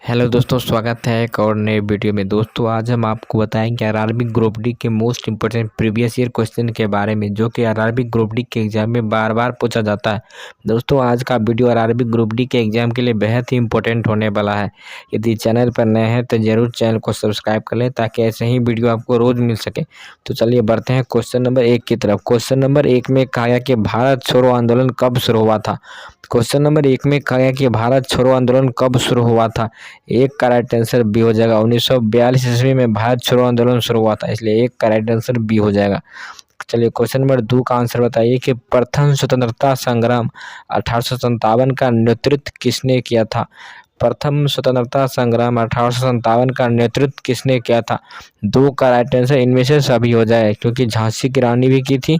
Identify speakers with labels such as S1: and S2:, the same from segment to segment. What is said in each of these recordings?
S1: Hello दोस्तों, स्वागत है एक और नए वीडियो में। दोस्तों आज हम आपको बताएंगे आरआरबी ग्रुप डी के most important previous year question के बारे में, जो कि आरआरबी ग्रुप डी के एग्जाम में बार बार पूछा जाता है। दोस्तों आज का वीडियो आरआरबी ग्रुप डी के एग्जाम के लिए बेहद ही इंपॉर्टेंट होने वाला है। यदि चैनल पर नए हैं तो जरूर चैनल को सब्सक्राइब कर लें ताकि ऐसे ही वीडियो आपको रोज़ मिल सके। तो चलिए बढ़ते हैं क्वेश्चन नंबर 1 की तरफ। क्वेश्चन नंबर 1 में कहा गया कि भारत छोड़ो आंदोलन कब शुरू हुआ था। क्वेश्चन नंबर 1 में कहा गया कि भारत छोड़ो आंदोलन कब शुरू हुआ था। एक का राइट आंसर बी हो जाएगा। 1942 ईस्वी में भारत छोड़ो आंदोलन शुरू हुआ था, इसलिए एक का राइट आंसर बी हो जाएगा। चलिए क्वेश्चन नंबर 2 का आंसर बताइए कि प्रथम स्वतंत्रता संग्राम 1857 का नेतृत्व किसने किया था। प्रथम स्वतंत्रता संग्राम 1857 का नेतृत्व किसने किया था। 2 का राइट आंसर इनमें से सभी हो जाए, क्योंकि झांसी की रानी भी की थी,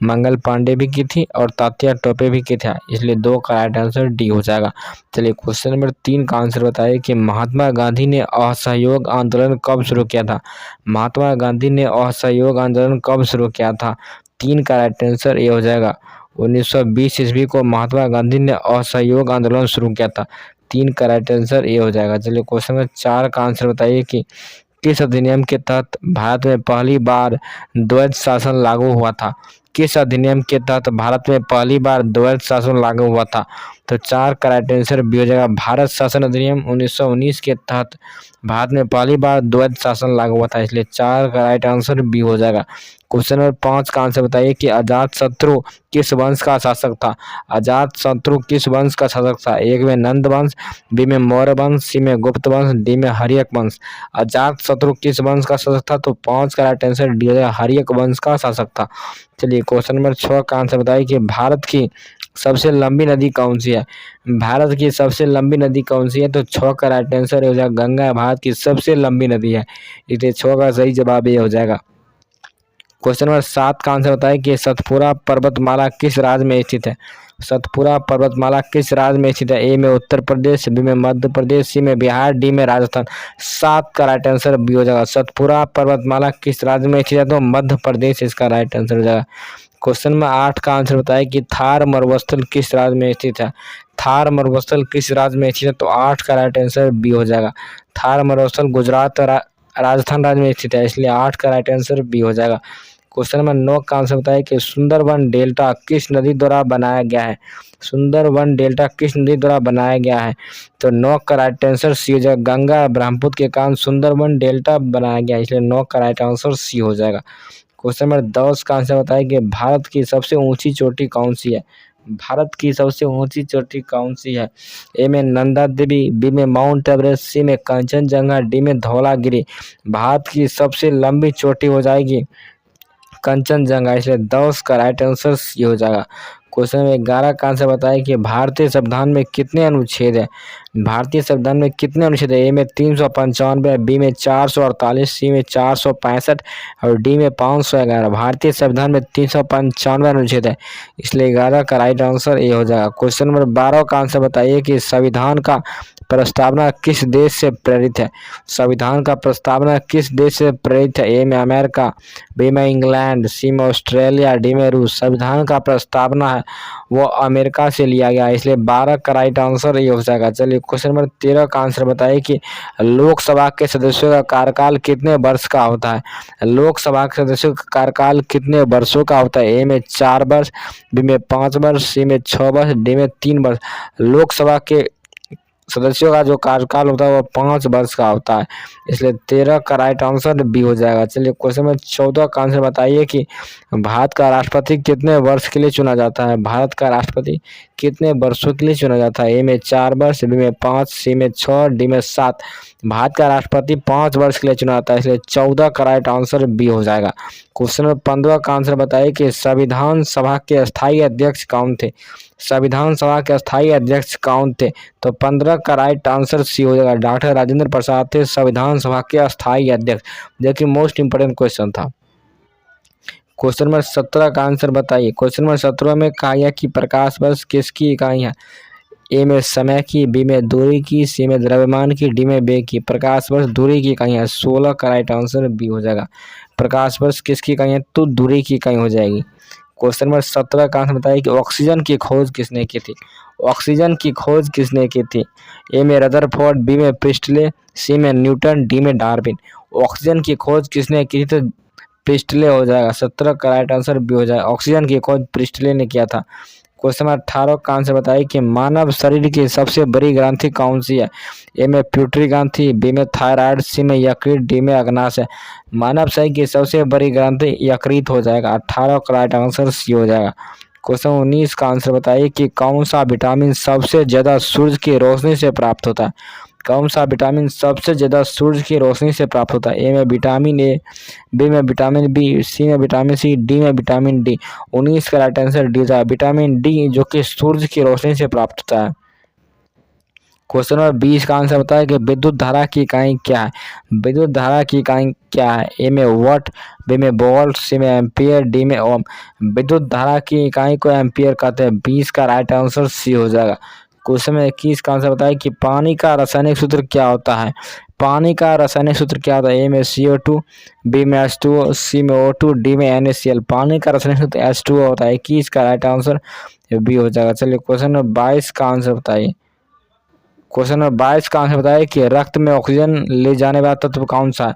S1: मंगल पांडे भी की थी और तात्या टोपे भी की था, इसलिए 2 का राइट आंसर डी हो जाएगा। चलिए क्वेश्चन नंबर 3 का आंसर बताइए कि महात्मा गांधी ने असहयोग आंदोलन कब शुरू किया था। महात्मा गांधी ने असहयोग आंदोलन कब शुरू किया था। 3 का राइट आंसर ये हो जाएगा। 1920 ईस्वी को महात्मा गांधी ने असहयोग आंदोलन शुरू किया था। 3 का राइट आंसर ये हो जाएगा। चलिए क्वेश्चन नंबर 4 का आंसर बताइए कि किस अधिनियम के तहत भारत में पहली बार द्वैध शासन लागू हुआ था। किस अधिनियम के तहत भारत में पहली बार द्वैध शासन लागू हुआ था। तो 4 का राइट आंसर बी हो जाएगा। भारत शासन अधिनियम 1919 के तहत भारत में पहली बार द्वैध शासन लागू हुआ था, इसलिए 4 का राइट आंसर बी हो जाएगा। क्वेश्चन नंबर 5 का आंसर बताइए कि अजात शत्रु किस वंश का शासक था। अजात शत्रु किस वंश का शासक था। एक में नंद वंश, बी में मौर्य वंश, सी में गुप्त वंश, डी में हर्यक वंश। अजात शत्रु किस वंश का शासक था, तो 5 का राइट आंसर डी हो जाएगा, हर्यक वंश का शासक था। चलिए क्वेश्चन नंबर 6 का आंसर बताइए कि भारत की सबसे लंबी नदी कौन सी है। भारत की सबसे लंबी नदी कौन सी है, तो 6 का राइट आंसर हो जाएगा गंगा भारत की सबसे लंबी नदी है, इसलिए 6 का सही जवाब ये हो जाएगा। क्वेश्चन नंबर 7 का आंसर बताइए कि सतपुरा पर्वतमाला किस राज्य में स्थित है। सतपुरा पर्वतमाला किस राज्य में स्थित है। ए में उत्तर प्रदेश, बी में मध्य प्रदेश, सी में बिहार, डी में राजस्थान। 7 का राइट आंसर बी हो जाएगा। सतपुरा पर्वतमाला किस राज्य में स्थित है, तो मध्य प्रदेश इसका राइट आंसर हो जाएगा। क्वेश्चन नंबर 8 का आंसर बताइए कि थार मरुस्थल किस राज्य में स्थित है। थार मरुस्थल किस राज्य में स्थित है, तो 8 का राइट आंसर बी हो जाएगा। थार मरुस्थल गुजरात राजस्थान राज्य में स्थित है, इसलिए 8 का राइट आंसर बी हो जाएगा। क्वेश्चन नंबर 9 का आंसर बताइए कि सुंदरवन डेल्टा किस नदी द्वारा बनाया गया है। सुंदरवन डेल्टा किस नदी द्वारा बनाया गया है, तो 9 का राइट आंसर सी हो जाएगा। गंगा ब्रह्मपुत्र के कारण सुंदरवन डेल्टा बनाया गया, इसलिए 9 का राइट आंसर सी हो जाएगा। क्वेश्चन नंबर 10 का आंसर बताइए कि भारत की सबसे ऊंची चोटी कौन सी है। भारत की सबसे ऊंची चोटी कौन सी है। ए में नंदा देवी, बी में माउंट एवरेस्ट, सी में कंचनजंगा, डी में धौलागिरी। भारत की सबसे लंबी चोटी हो जाएगी कंचनजंगा, इसलिए 10 का राइट आंसर सी हो जाएगा। क्वेश्चन नंबर 11 का आंसर बताइए कि भारतीय संविधान में कितने अनुच्छेद है। भारतीय संविधान में कितने अनुच्छेद है। ए में 395, बी में 448, सी में 465 और डी में 511। भारतीय संविधान में 395 अनुच्छेद है, इसलिए 11 का राइट आंसर ए हो जाएगा। क्वेश्चन नंबर 12 का आंसर बताइए कि संविधान का प्रस्तावना किस देश से प्रेरित है। संविधान का प्रस्तावना किस देश से प्रेरित है। ए में अमेरिका, बी में इंग्लैंड, सी में ऑस्ट्रेलिया, डी में रूस। संविधान का प्रस्तावना है वो अमेरिका से लिया गया, इसलिए 12 का राइट आंसर ये हो जाएगा। चलिए क्वेश्चन नंबर 13 का आंसर बताइए कि लोकसभा के सदस्यों का कार्यकाल कितने वर्ष का होता है। लोकसभा के सदस्यों का कार्यकाल कितने वर्षों का होता है। ए में 4 वर्ष, बी में 5 वर्ष, सी में 6 वर्ष, डी में 3 वर्ष। लोकसभा के सदस्यों का जो कार्यकाल होता है वो 5 वर्ष का होता है, इसलिए 13 का राइट आंसर बी हो जाएगा। चलिए क्वेश्चन नंबर 14 का आंसर बताइए कि भारत का राष्ट्रपति कितने वर्ष के लिए चुना जाता है। भारत का राष्ट्रपति कितने वर्षों के लिए चुना जाता है। ए में 4 वर्ष, बी में 5, सी में 6, डी में 7। भारत का राष्ट्रपति 5 वर्ष के लिए चुना जाता है, इसलिए 14 का राइट आंसर बी हो जाएगा। क्वेश्चन नंबर 15 का आंसर बताइए कि संविधान सभा के अस्थायी अध्यक्ष कौन थे। संविधान सभा के अस्थायी अध्यक्ष कौन थे, तो 15 का राइट आंसर सी हो जाएगा। डॉक्टर राजेंद्र प्रसाद थे संविधान सभा के अस्थायी अध्यक्ष, जो कि मोस्ट इंपोर्टेंट क्वेश्चन था। क्वेश्चन नंबर 17 का आंसर बताइए। क्वेश्चन नंबर 17 में कहा गया कि प्रकाश वर्ष किसकी इकाई है। ए में समय की, बी में दूरी की, सी में द्रव्यमान की, डी में वेग की। प्रकाश वर्ष दूरी की इकाई है, 16 का राइट आंसर बी हो जाएगा। प्रकाश वर्ष किसकी इकाई है, तो दूरी की इकाई हो जाएगी। क्वेश्चन नंबर 17 का आंसर बताइए कि ऑक्सीजन की खोज किसने की थी। ऑक्सीजन की खोज किसने की थी? ए में रदरफोर्ड, बी में प्रिस्टले, सी में न्यूटन, डी में डार्विन। ऑक्सीजन की खोज किसने की थी? तो प्रिस्टले हो जाएगा। 17 का राइट आंसर बी हो जाएगा। ऑक्सीजन की खोज प्रिस्टले ने किया था। क्वेश्चन नंबर 18 का आंसर बताइए कि मानव शरीर की सबसे बड़ी ग्रंथि कौन सी है? ए में प्यूटरी ग्रंथि, बी में थायराइड, सी में यकृत, डी में अग्नाशय। मानव शरीर की सबसे बड़ी ग्रंथि यकृत हो जाएगा। 18 का राइट आंसर सी हो जाएगा। क्वेश्चन 19 का आंसर बताइए कि कौन सा विटामिन सबसे ज्यादा सूरज की रोशनी से प्राप्त होता है? कौन सा विटामिन सबसे ज्यादा सूरज की रोशनी से प्राप्त होता है? ए में विटामिन ए, बी में विटामिन बी, सी में विटामिन सी, डी में विटामिन डी। 19 का राइट आंसर डी था, विटामिन डी, जो कि सूरज की रोशनी से प्राप्त होता है। क्वेश्चन नंबर 20 का आंसर बताया कि विद्युत धारा की इकाई क्या है? विद्युत धारा की इकाई क्या है? ए में वाट, बी में वोल्ट, सी में एम्पियर, डी में ओम। विद्युत धारा की इकाई को एम्पियर कहते हैं। 20 का राइट आंसर सी हो जाएगा। क्वेश्चन में 21 का आंसर बताया कि पानी का रासायनिक सूत्र क्या होता है? पानी का रासायनिक सूत्र क्या होता है? ए में CO2, बी में H2O, सी में O2, डी में NaCl। पानी का रासायनिक सूत्र H2O होता है। 21 का राइट आंसर बी हो जाएगा। चलिए क्वेश्चन नंबर 22 का आंसर बताइए। क्वेश्चन नंबर 22 का आंसर बताइए कि रक्त में ऑक्सीजन ले जाने वाला तत्व कौन सा है?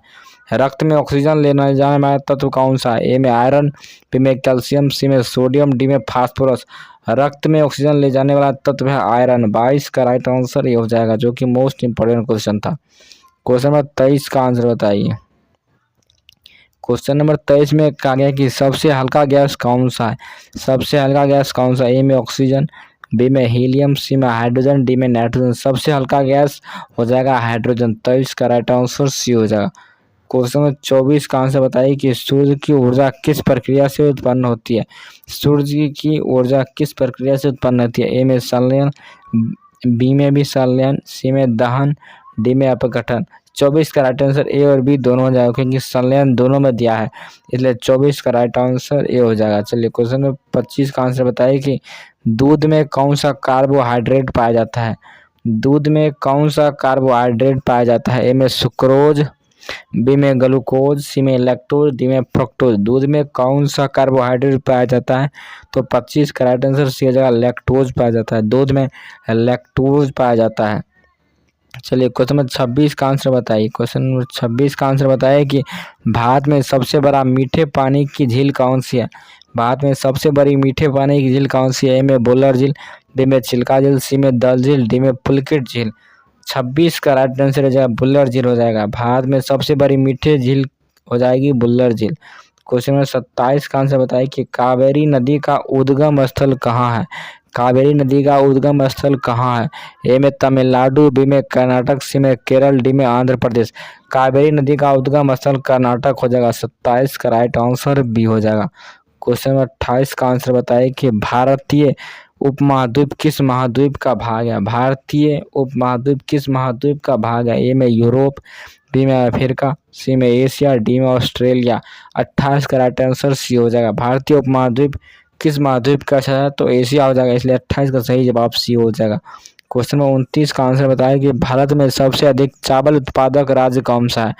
S1: रक्त में ऑक्सीजन ले जाने वाला तत्व कौन सा है? ए में आयरन, बी में कैल्शियम, सी में सोडियम, डी में फास्फोरस। रक्त में ऑक्सीजन ले जाने वाला तत्व है आयरन। 22 का राइट आंसर ये हो जाएगा, जो कि मोस्ट इंपोर्टेंट क्वेश्चन था। क्वेश्चन नंबर 23 का आंसर बताइए। क्वेश्चन नंबर 23 में कहा गया कि सबसे हल्का गैस कौन सा है? सबसे हल्का गैस कौन सा? ए में ऑक्सीजन, बी में हीलियम, सी में हाइड्रोजन, डी में नाइट्रोजन। सबसे हल्का गैस हो जाएगा हाइड्रोजन। 23 का राइट आंसर सी हो जाएगा। क्वेश्चन नंबर 24 का आंसर बताइए कि सूर्य की ऊर्जा किस प्रक्रिया से उत्पन्न होती है? सूर्य की ऊर्जा किस प्रक्रिया से उत्पन्न होती है? ए में संलयन, बी में भी संलयन, सी में दहन, डी में अपघटन। 24 का राइट आंसर ए और बी दोनों हो जाएगा, क्योंकि संलयन दोनों में दिया है, इसलिए 24 का राइट आंसर ए हो जाएगा। चलिए क्वेश्चन नंबर 25 का आंसर बताइए कि दूध में कौन सा कार्बोहाइड्रेट पाया जाता है? दूध में कौन सा कार्बोहाइड्रेट पाया जाता है? ए में सुक्रोज, बी में ग्लूकोज, सी में लैक्टोज, डी में फ्रक्टोज। दूध में कौन सा कार्बोहाइड्रेट पाया जाता है? तो 25 का राइट आंसर सी हो जाएगा, लैक्टोज पाया जाता है। दूध में लैक्टोज पाया जाता है। चलिए क्वेश्चन नंबर 26 का आंसर बताइए। क्वेश्चन नंबर 26 का आंसर बताइए कि भारत में सबसे बड़ा मीठे पानी की झील कौन सी है? भारत में सबसे बड़ी मीठे पानी की झील कौन सी है? ए में बुल्लर झील, बी में चिल्का झील, सी में दल झील, डी में पुलकित झील। 26 का राइट आंसर हो जाएगा बुल्लर झील हो जाएगा। भारत में सबसे बड़ी मीठे झील हो जाएगी बुल्लर झील। क्वेश्चन नंबर 27 का आंसर बताइए कि कावेरी नदी का उद्गम स्थल कहाँ है? कावेरी नदी का उद्गम स्थल कहाँ है? ए में तमिलनाडु, बी में कर्नाटक, सी में केरल, डी में आंध्र प्रदेश। कावेरी नदी का उद्गम स्थल कर्नाटक हो जाएगा। 27 का राइट आंसर बी हो जाएगा। क्वेश्चन नंबर 28 का आंसर बताइए कि भारतीय उपमहाद्वीप किस महाद्वीप का भाग है? भारतीय उपमहाद्वीप किस महाद्वीप का भाग है? ए में यूरोप, बी में अफ्रीका, सी में एशिया, डी में ऑस्ट्रेलिया। 28 का राइट आंसर सी हो जाएगा। भारतीय उपमहाद्वीप किस महाद्वीप का है? तो एशिया हो जाएगा, इसलिए 28 का सही जवाब सी हो जाएगा। क्वेश्चन नंबर 29 का आंसर बताया कि भारत में सबसे अधिक चावल उत्पादक राज्य कौन सा है?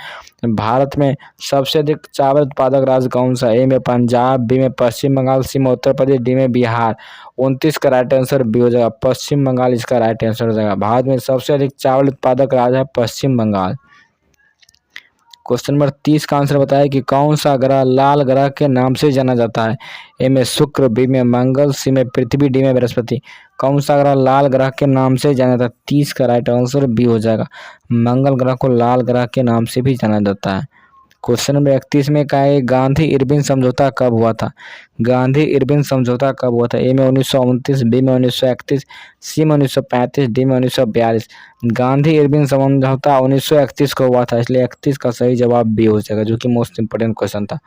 S1: भारत में सबसे अधिक चावल उत्पादक राज्य कौन सा है? ए में पंजाब, बी में पश्चिम बंगाल, सी में उत्तर प्रदेश, डी में बिहार। 29 का राइट आंसर बी हो जाएगा, पश्चिम बंगाल इसका राइट आंसर हो जाएगा। भारत में सबसे अधिक चावल उत्पादक राज्य है पश्चिम बंगाल। क्वेश्चन नंबर 30 का आंसर बताया कि कौन सा ग्रह लाल ग्रह के नाम से जाना जाता है? ए में शुक्र, बी में मंगल, सी में पृथ्वी, डी में बृहस्पति। कौन सा ग्रह लाल ग्रह के नाम से जाना जाता है? 30 का राइट आंसर बी हो जाएगा। मंगल ग्रह को लाल ग्रह के नाम से भी जाना जाता है। क्वेश्चन नंबर 31 में कहा है गांधी इरविन समझौता कब हुआ था? गांधी इरविन समझौता कब हुआ था? ए में 1929, बी में 1931, सी में 1935, डी में 1942। गांधी इरविन समझौता 1931 को हुआ था, इसलिए 31 का सही जवाब बी हो जाएगा, जो कि मोस्ट इंपोर्टेंट क्वेश्चन था।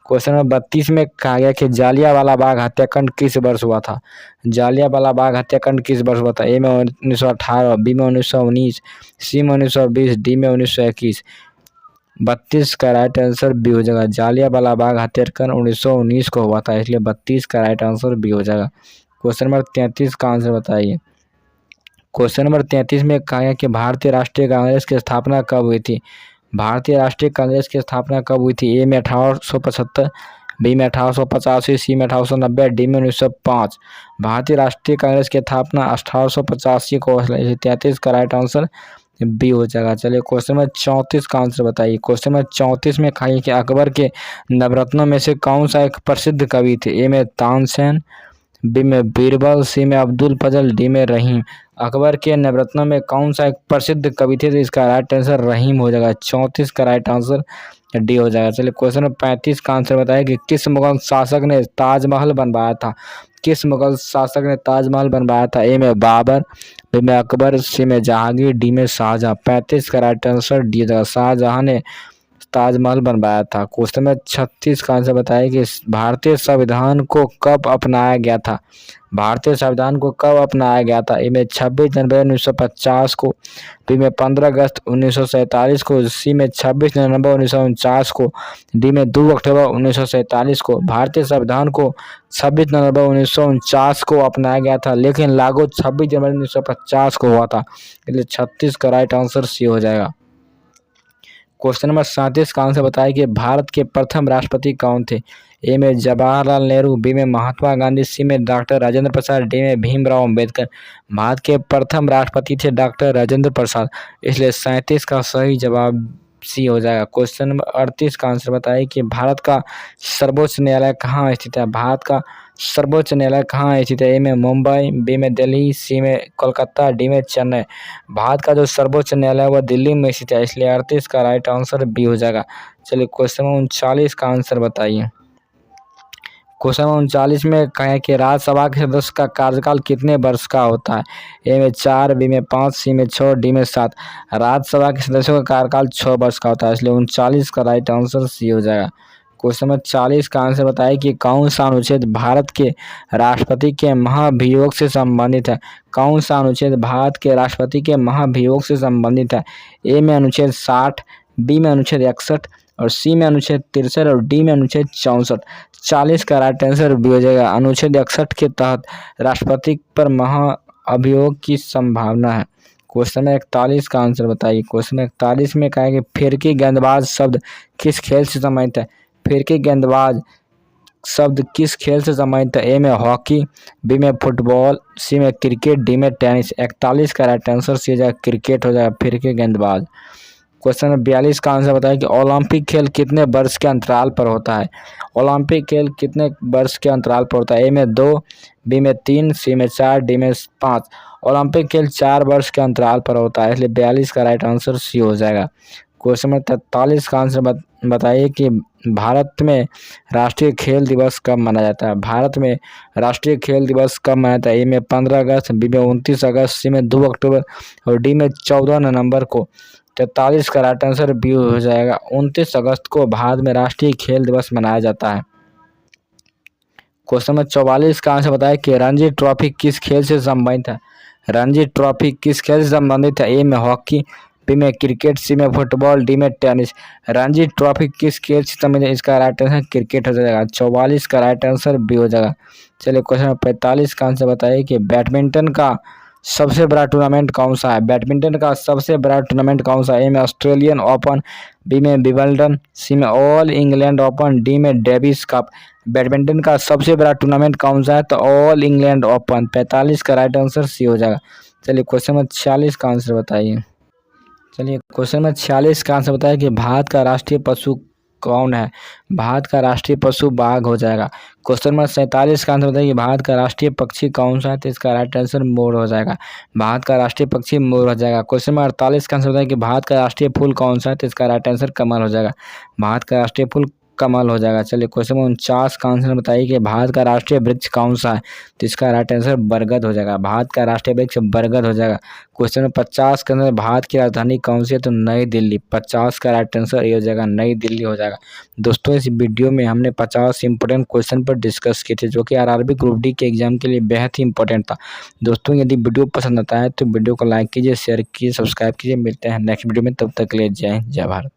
S1: क्वेश्चन नंबर 32 में कहा गया कि जालियांवाला बाग हत्याकांड किस वर्ष हुआ था? जालियांवाला बाग हत्याकांड किस वर्ष हुआ था? ए में 1918, बी में 1919, सी में 1920, डी में 1921। 32 का राइट आंसर बी हो जाएगा। जालियांवाला बाग हत्याकांड 1919 को हुआ था, इसलिए 32 का राइट आंसर बी हो जाएगा। क्वेश्चन नंबर 33 का आंसर बताइए। क्वेश्चन नंबर 33 में कहा गया कि भारतीय राष्ट्रीय कांग्रेस की स्थापना कब हुई थी? भारतीय राष्ट्रीय कांग्रेस की स्थापना कब हुई थी? ए में 1875, बी में 1885, सी में 1890, डी में 1905। भारतीय राष्ट्रीय कांग्रेस की स्थापना 1885 को। 33 का राइट आंसर बी हो जाएगा। चलिए क्वेश्चन नंबर 34 का आंसर बताइए। क्वेश्चन नंबर 34 में खाई कि अकबर के नवरत्नों में से कौन सा एक प्रसिद्ध कवि थे? ए में तानसेन, बी में बीरबल, सी में अब्दुल फजल, डी में रहीम। अकबर के नवरत्नों में कौन सा एक प्रसिद्ध कवि थे? तो इसका राइट आंसर रहीम हो जाएगा। 34 का राइट आंसर डी हो जाएगा। चलिए क्वेश्चन नंबर 35 का आंसर बताया कि किस मुगल शासक ने ताजमहल बनवाया था? किस मुगल शासक ने ताजमहल बनवाया था? ए में बाबर, बी में अकबर, सी में जहांगीर, डी में शाहजहां। 35 का राइट आंसर डी हो जाएगा। शाहजहां ने ताजमहल बनवाया था। क्वेश्चन में 36 का आंसर बताया कि भारतीय संविधान को कब अपनाया गया था? भारतीय संविधान को कब अपनाया गया था? ए में 26 जनवरी 1950 को, बी में 15 अगस्त 1947 को, सी में 26 नवंबर 1949 को, डी में 2 अक्टूबर 1947 को। भारतीय संविधान को 26 नवंबर 1949 को अपनाया गया था, लेकिन लागू 26 जनवरी 1950 को हुआ था। इसलिए 36 का राइट आंसर सी हो जाएगा। क्वेश्चन नंबर 37 का आंसर बताया कि भारत के प्रथम राष्ट्रपति कौन थे? ए में जवाहरलाल नेहरू, बी में महात्मा गांधी, सी में डॉक्टर राजेंद्र प्रसाद, डी में भीमराव अम्बेडकर। भारत के प्रथम राष्ट्रपति थे डॉक्टर राजेंद्र प्रसाद। इसलिए 37 का सही जवाब सी हो जाएगा। क्वेश्चन नंबर 38 का आंसर बताइए कि भारत का सर्वोच्च न्यायालय कहाँ स्थित है? भारत का सर्वोच्च न्यायालय कहाँ स्थित है? ए में मुंबई, बी में दिल्ली, सी में कोलकाता, डी में चेन्नई। भारत का जो सर्वोच्च न्यायालय है वह दिल्ली में स्थित है। इसलिए 38 का राइट आंसर बी हो जाएगा। चलिए क्वेश्चन नंबर 39 का आंसर बताइए। क्वेश्चन नंबर 39 में कहें कि राज्यसभा के सदस्य का कार्यकाल कितने वर्ष का होता है? ए में 4, बी में 5, सी में 6, डी में 7। राज्यसभा के सदस्यों का कार्यकाल 6 वर्ष का होता है। इसलिए 39 का राइट आंसर सी हो जाएगा। क्वेश्चन नंबर 40 का आंसर बताइए कि कौन सा अनुच्छेद भारत के राष्ट्रपति के महाभियोग से संबंधित है? कौन सा अनुच्छेद भारत के राष्ट्रपति के महाभियोग से संबंधित है? ए में अनुच्छेद 60, बी में अनुच्छेद 61 और सी में अनुच्छेद 63 और डी में अनुच्छेद 64। 40 का राइट आंसर बी हो जाएगा। अनुच्छेद 61 के तहत राष्ट्रपति पर महाअभियोग की संभावना है। क्वेश्चन 41 का आंसर बताइए। क्वेश्चन 41 में कहा है कि फिरकी गेंदबाज शब्द किस खेल से संबंधित है? फिरकी गेंदबाज शब्द किस खेल से संबंधित है? ए में हॉकी, बी में फुटबॉल, सी में क्रिकेट, डी में टेनिस। 41 का राइट आंसर सी हो जाएगा, क्रिकेट हो जाएगा। फिरकी गेंदबाज। क्वेश्चन 42 का आंसर बताइए कि ओलंपिक खेल कितने वर्ष के अंतराल पर होता है? ओलंपिक खेल कितने वर्ष के अंतराल पर होता है? ए में 2, बी में 3, सी में 4, डी में 5। ओलंपिक खेल 4 वर्ष के अंतराल पर होता है। इसलिए 42 का राइट आंसर सी हो जाएगा। क्वेश्चन नंबर 43 का आंसर बताइए कि भारत में राष्ट्रीय खेल दिवस कब मनाया जाता है? भारत में राष्ट्रीय खेल दिवस कब मनाया जाता है? ए में 15 अगस्त, बी में 29 अगस्त, सी में 2 अक्टूबर और डी में 14 नवंबर को। 43 का राइट आंसर बी हो जाएगा। 29 अगस्त को भारत में राष्ट्रीय खेल दिवस मनाया जाता है। क्वेश्चन नंबर 44 का आंसर बताया कि रणजी ट्रॉफी किस खेल से संबंधित है? रणजी ट्रॉफी किस खेल से संबंधित है? ए में हॉकी, बी में क्रिकेट, सी में फुटबॉल, डी में टेनिस। रणजी ट्रॉफी किस खेल से संबंधित है? इसका राइट आंसर क्रिकेट हो जाएगा। 44 का राइट आंसर बी हो जाएगा। चलिए क्वेश्चन नंबर 45 का आंसर बताइए कि बैडमिंटन का सबसे बड़ा टूर्नामेंट कौन सा है? बैडमिंटन का सबसे बड़ा टूर्नामेंट कौन सा है? ए में ऑस्ट्रेलियन ओपन, बी में विंबलडन, सी में ऑल इंग्लैंड ओपन, डी में डेविस कप। बैडमिंटन का सबसे बड़ा टूर्नामेंट कौन सा है? तो ऑल इंग्लैंड ओपन। 45 का राइट आंसर सी हो जाएगा। चलिए क्वेश्चन नंबर 46 का आंसर बताइए। चलिए क्वेश्चन नंबर 46 का आंसर बताया कि भारत का राष्ट्रीय पशु कौन है? भारत का राष्ट्रीय पशु बाघ हो जाएगा। क्वेश्चन नंबर 47 का आंसर बताइए कि भारत का राष्ट्रीय पक्षी कौन सा है? तो इसका राइट आंसर मोर हो जाएगा। भारत का राष्ट्रीय पक्षी मोर हो जाएगा। क्वेश्चन नंबर 48 का आंसर बताइए कि भारत का राष्ट्रीय फूल कौन सा है? तो इसका राइट आंसर कमल हो जाएगा। भारत का राष्ट्रीय फूल कमल हो जाएगा। चलिए क्वेश्चन नंबर 49 का आंसर बताइए कि भारत का राष्ट्रीय वृक्ष कौन सा है? तो इसका राइट आंसर बरगद हो जाएगा। भारत का राष्ट्रीय वृक्ष बरगद हो जाएगा। क्वेश्चन नंबर 50 के अंदर भारत की राजधानी कौन सी है? तो नई दिल्ली। 50 का राइट आंसर ये हो जाएगा, नई दिल्ली हो जाएगा। दोस्तों इस वीडियो में हमने 50 इंपॉर्टेंट क्वेश्चन पर डिस्कस किए थे जो कि आरआरबी ग्रुप डी के एग्जाम के लिए बेहद ही इंपॉर्टेंट था। दोस्तों यदि वीडियो पसंद आता है तो वीडियो को लाइक कीजिए, शेयर कीजिए, सब्सक्राइब कीजिए। मिलते हैं नेक्स्ट वीडियो में, तब तक के लिए जय हिंद, जय भारत।